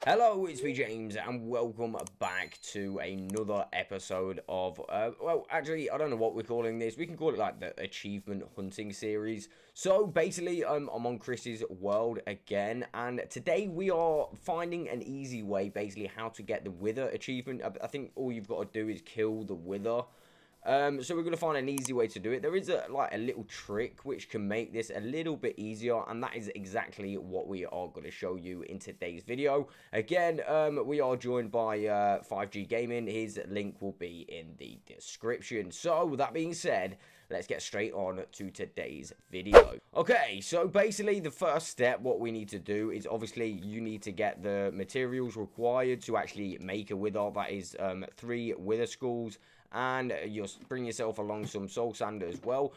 Hello, it's me James, and welcome back to another episode of, well, actually, I don't know what we're calling this. We can call it like the Achievement Hunting series. So basically, I'm on Chris's world again, and today we are finding an easy way, basically, how to get the Wither achievement. I think all you've got to do is kill the Wither. So we're going to find an easy way to do it. There is a little trick which can make this a little bit easier, and that is exactly what we are going to show you in today's video. Again, we are joined by 5G Gaming. His link will be in the description. So with that being said, let's get straight on to today's video. Okay, so basically the first step, what we need to do is obviously you need to get the materials required to actually make a wither. That is 3 wither skulls, and you'll bring yourself along some soul sand as well.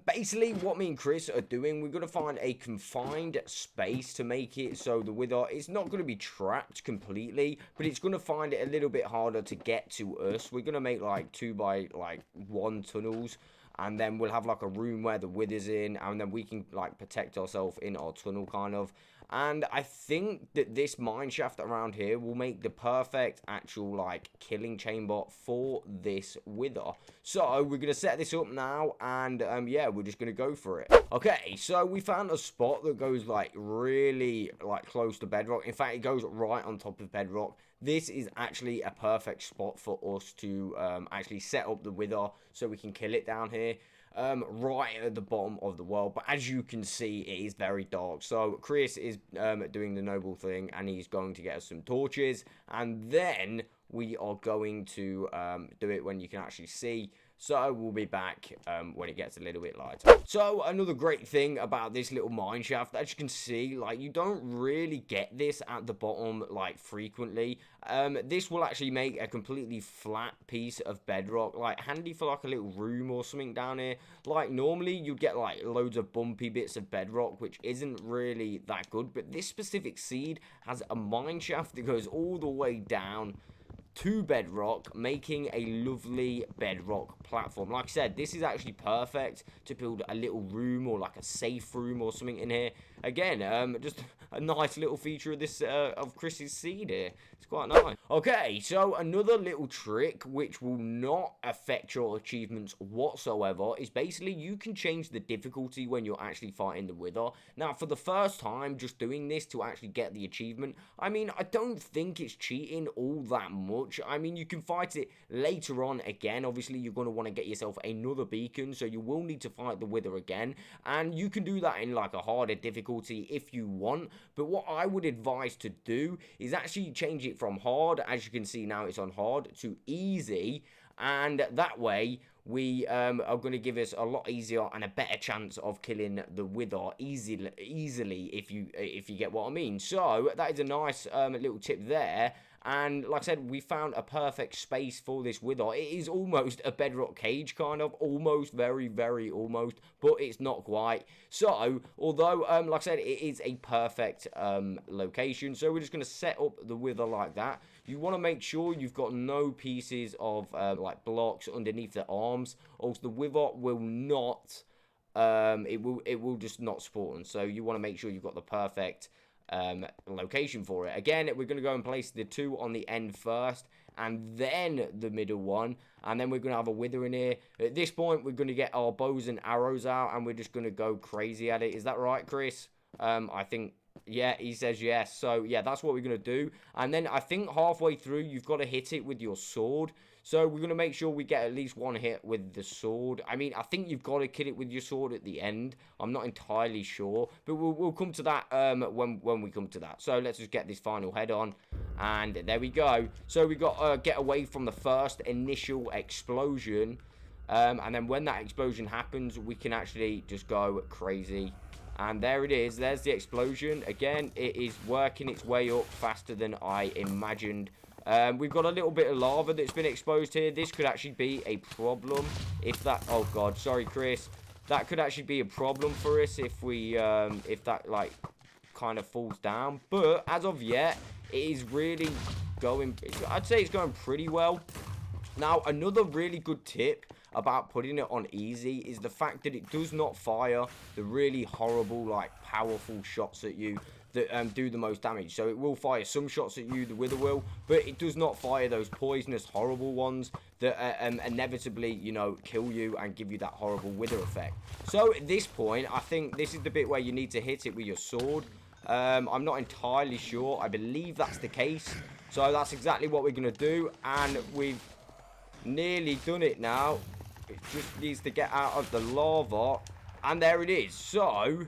Basically, what me and Chris are doing, we're going to find a confined space to make it so the wither, it's not going to be trapped completely, but it's going to find it a little bit harder to get to us. We're going to make like 2 by 1 tunnels, and then we'll have like a room where the wither's in, and then we can like protect ourselves in our tunnel kind of. And I think that this mine shaft around here will make the perfect actual like killing chamber for this wither. So we're gonna set this up now, and yeah, we're just gonna go for it. Okay, so we found a spot that goes like really like close to bedrock. In fact, it goes right on top of bedrock. This is actually a perfect spot for us to actually set up the wither so we can kill it down here. Right at the bottom of the world, but as you can see, it is very dark. So Chris is doing the noble thing, and he's going to get us some torches, and then we are going to do it when you can actually see. So we'll be back when it gets a little bit lighter. So another great thing about this little mine shaft, as you can see, like you don't really get this at the bottom like frequently. This will actually make a completely flat piece of bedrock, like handy for like a little room or something down here. Like normally you'd get like loads of bumpy bits of bedrock, which isn't really that good, but this specific seed has a mine shaft that goes all the way down to bedrock, making a lovely bedrock platform. Like I said, this is actually perfect to build a little room or like a safe room or something in here. Again, just a nice little feature of this of Chris's seed here. It's quite nice. Okay, so another little trick which will not affect your achievements whatsoever is basically you can change the difficulty when you're actually fighting the wither. Now, for the first time, just doing this to actually get the achievement, I mean, I don't think it's cheating all that much. I mean, you can fight it later on again. Obviously, you're going to want to get yourself another beacon, so you will need to fight the wither again, and you can do that in like a harder difficulty if you want. But what I would advise to do is actually change it from hard, as you can see now it's on hard, to easy, and that way we are going to give us a lot easier and a better chance of killing the wither easily if you get what I mean. So that is a nice little tip there. And like I said, we found a perfect space for this wither. It is almost a bedrock cage, kind of. Almost, very, very almost. But it's not quite. So, although, like I said, it is a perfect location. So, we're just going to set up the wither like that. You want to make sure you've got no pieces of, like, blocks underneath the arms. Also, the wither will not... it will just not spawn. So, you want to make sure you've got the perfect... location for it. Again, we're going to go and place the 2 on the end first, and then the middle one, and then we're going to have a wither in here. At this point, we're going to get our bows and arrows out, and we're just going to go crazy at it. Is that right, Chris? I think... yeah, he says yes. So, yeah, that's what we're going to do. And then I think halfway through, you've got to hit it with your sword. So, we're going to make sure we get at least 1 hit with the sword. I mean, I think you've got to kill it with your sword at the end. I'm not entirely sure. But we'll come to that when we come to that. So, let's just get this final head on. And there we go. So, we've got to get away from the first initial explosion. And then when that explosion happens, we can actually just go crazy. And there it is. There's the explosion. Again, it is working its way up faster than I imagined. We've got a little bit of lava that's been exposed here. This could actually be a problem if that... oh, God. Sorry, Chris. That could actually be a problem for us if we... if that, like, kind of falls down. But, as of yet, it is really going... I'd say it's going pretty well. Now, another really good tip about putting it on easy is the fact that it does not fire the really horrible, like, powerful shots at you that do the most damage. So it will fire some shots at you, the Wither will, but it does not fire those poisonous, horrible ones that inevitably, you know, kill you and give you that horrible Wither effect. So at this point, I think this is the bit where you need to hit it with your sword. I'm not entirely sure. I believe that's the case. So that's exactly what we're going to do, and we've nearly done it now. It just needs to get out of the lava, and there it is. So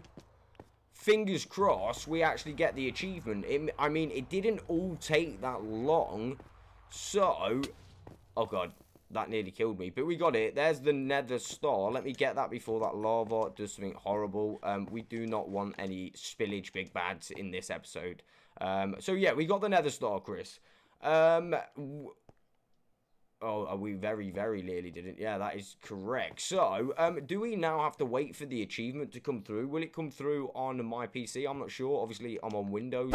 fingers crossed we actually get the achievement. I mean, it didn't all take that long. So, oh god, that nearly killed me, but we got it. There's the nether star. Let me get that before that lava does something horrible. We do not want any spillage big bads in this episode. So yeah, we got the nether star, Chris. Oh, we very, very nearly didn't. Yeah, that is correct. So, do we now have to wait for the achievement to come through? Will it come through on my PC? I'm not sure. Obviously, I'm on Windows.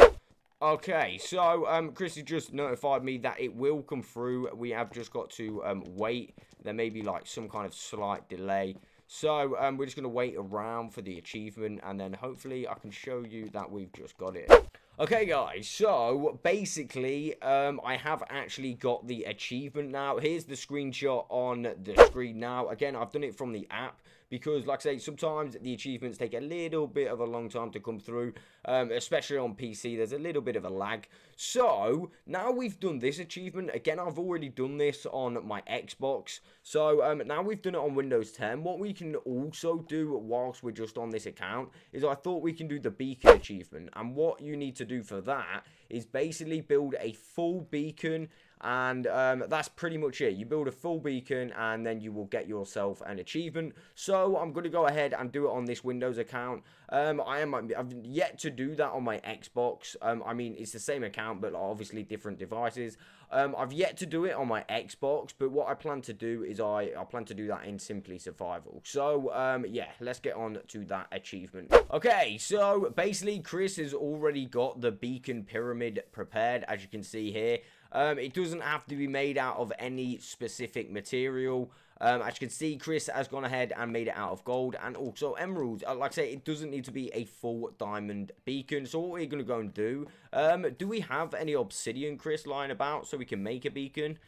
Okay, so, Chris has just notified me that it will come through. We have just got to, wait. There may be, like, some kind of slight delay. So, we're just going to wait around for the achievement, and then hopefully I can show you that we've just got it. Okay, guys, so basically, I have actually got the achievement now. Here's the screenshot on the screen now. Again, I've done it from the app because, like I say, sometimes the achievements take a little bit of a long time to come through, especially on PC. There's a little bit of a lag. So, now we've done this achievement. Again, I've already done this on my Xbox. So, now we've done it on Windows 10. What we can also do whilst we're just on this account is I thought we can do the beacon achievement. And what you need to do for that is basically build a full beacon, and that's pretty much it. You build a full beacon and then you will get yourself an achievement. So I'm going to go ahead and do it on this Windows account. I've yet to do that on my Xbox. I mean, it's the same account but obviously different devices. I've yet to do it on my Xbox, but what I plan to do is I plan to do that in Simply Survival. So yeah, let's get on to that achievement. Okay, so basically Chris has already got the beacon pyramid prepared, as you can see here. It doesn't have to be made out of any specific material. As you can see, Chris has gone ahead and made it out of gold and also emeralds. Like I say, it doesn't need to be a full diamond beacon. So what we're going to go and do we have any obsidian, Chris, lying about so we can make a beacon?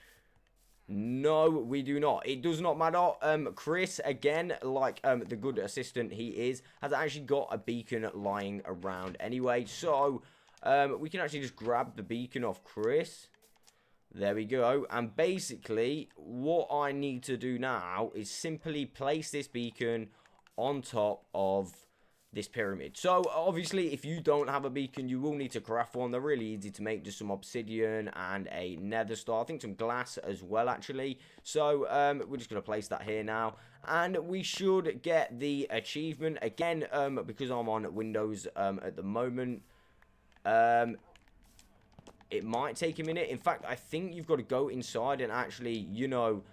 No, we do not. It does not matter. Chris, again, like the good assistant he is, has actually got a beacon lying around anyway. So we can actually just grab the beacon off Chris. There we go. And basically, what I need to do now is simply place this beacon on top of this pyramid. So, obviously, if you don't have a beacon, you will need to craft one. They're really easy to make. Just some obsidian and a nether star. I think some glass as well, actually. So, we're just going to place that here now. And we should get the achievement. Again, because I'm on Windows at the moment, it might take a minute. In fact, I think you've got to go inside and actually, you know,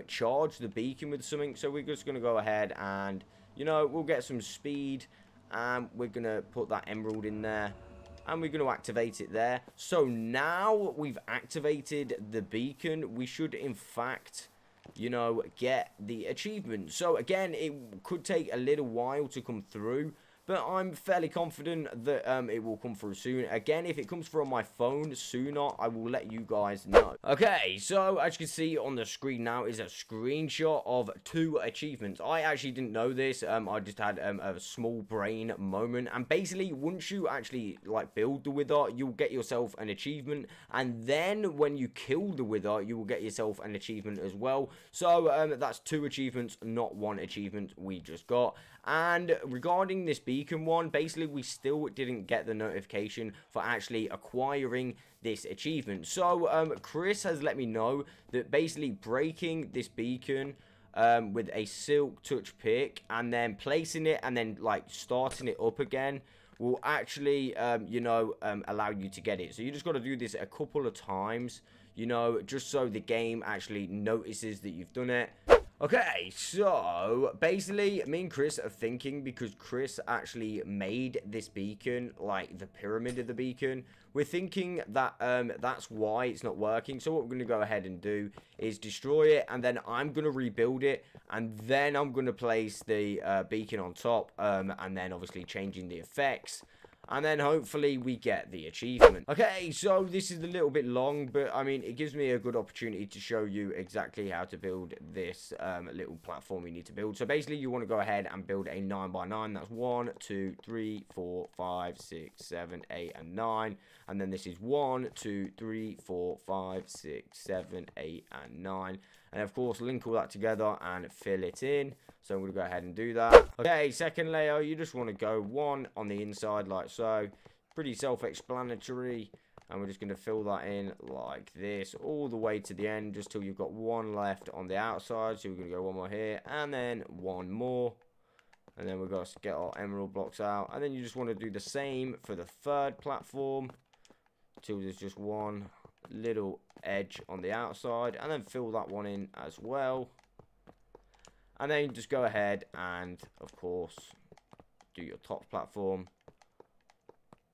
charge the beacon with something. So we're just going to go ahead and, you know, we'll get some speed. And we're going to put that emerald in there. And we're going to activate it there. So now we've activated the beacon, we should, in fact, you know, get the achievement. So again, it could take a little while to come through, but I'm fairly confident that it will come through soon. Again, if it comes through on my phone sooner, I will let you guys know. Okay, so as you can see on the screen now is a screenshot of 2 achievements. I actually didn't know this. I just had a small brain moment. And basically, once you actually like build the Wither, you'll get yourself an achievement. And then when you kill the Wither, you will get yourself an achievement as well. So that's 2 achievements, not 1 achievement we just got. And regarding this beacon one, basically we still didn't get the notification for actually acquiring this achievement. So Chris has let me know that basically breaking this beacon with a silk touch pick and then placing it and then like starting it up again will actually you know, allow you to get it. So you just got to do this a couple of times, you know, just so the game actually notices that you've done it. Okay, so basically me and Chris are thinking, because Chris actually made this beacon, like the pyramid of the beacon, we're thinking that that's why it's not working. So what we're going to go ahead and do is destroy it, and then I'm going to rebuild it, and then I'm going to place the beacon on top, and then obviously changing the effects. and then hopefully we get the achievement. Okay, so this is a little bit long, but I mean, it gives me a good opportunity to show you exactly how to build this little platform you need to build. So basically, you want to go ahead and build a 9x9. That's 1, 2, 3, 4, 5, 6, 7, 8, and 9. And then this is 1, 2, 3, 4, 5, 6, 7, 8, and 9. And of course, link all that together and fill it in. So I'm going to go ahead and do that. Okay, second layer, you just want to go 1 on the inside like so. Pretty self-explanatory. And we're just going to fill that in like this all the way to the end, just till you've got 1 left on the outside. So we're going to go 1 more here and then 1 more. And then we've got to get our emerald blocks out. And then you just want to do the same for the third platform, till there's just 1 little edge on the outside, and then fill that one in as well. And then just go ahead and, of course, do your top platform.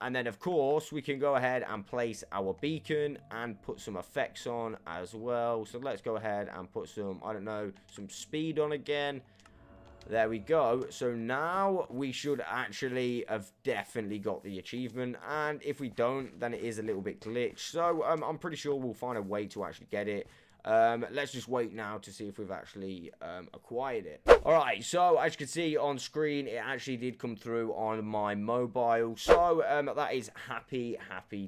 And then, of course, we can go ahead and place our beacon and put some effects on as well. So let's go ahead and put some, I don't know, some speed on again. There we go. So now we should actually have definitely got the achievement. And if we don't, then it is a little bit glitched. So I'm pretty sure we'll find a way to actually get it. Let's just wait now to see if we've actually acquired it. Alright, so as you can see on screen, it actually did come through on my mobile. So that is happy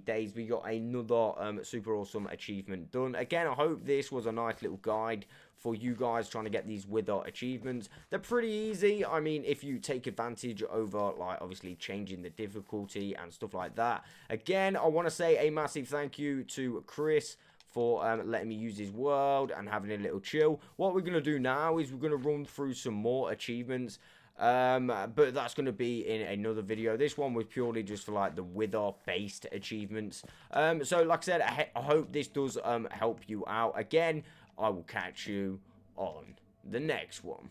days. We got another super awesome achievement done. Again, I hope this was a nice little guide for you guys trying to get these wither achievements. They're pretty easy. I mean, if you take advantage over, like, obviously changing the difficulty and stuff like that. Again, I want to say a massive thank you to Chris for letting me use his world and having a little chill. What we're going to do now is we're going to run through some more achievements. But that's going to be in another video. This one was purely just for like the wither based achievements. So like I said, I hope this does help you out. Again, I will catch you on the next one.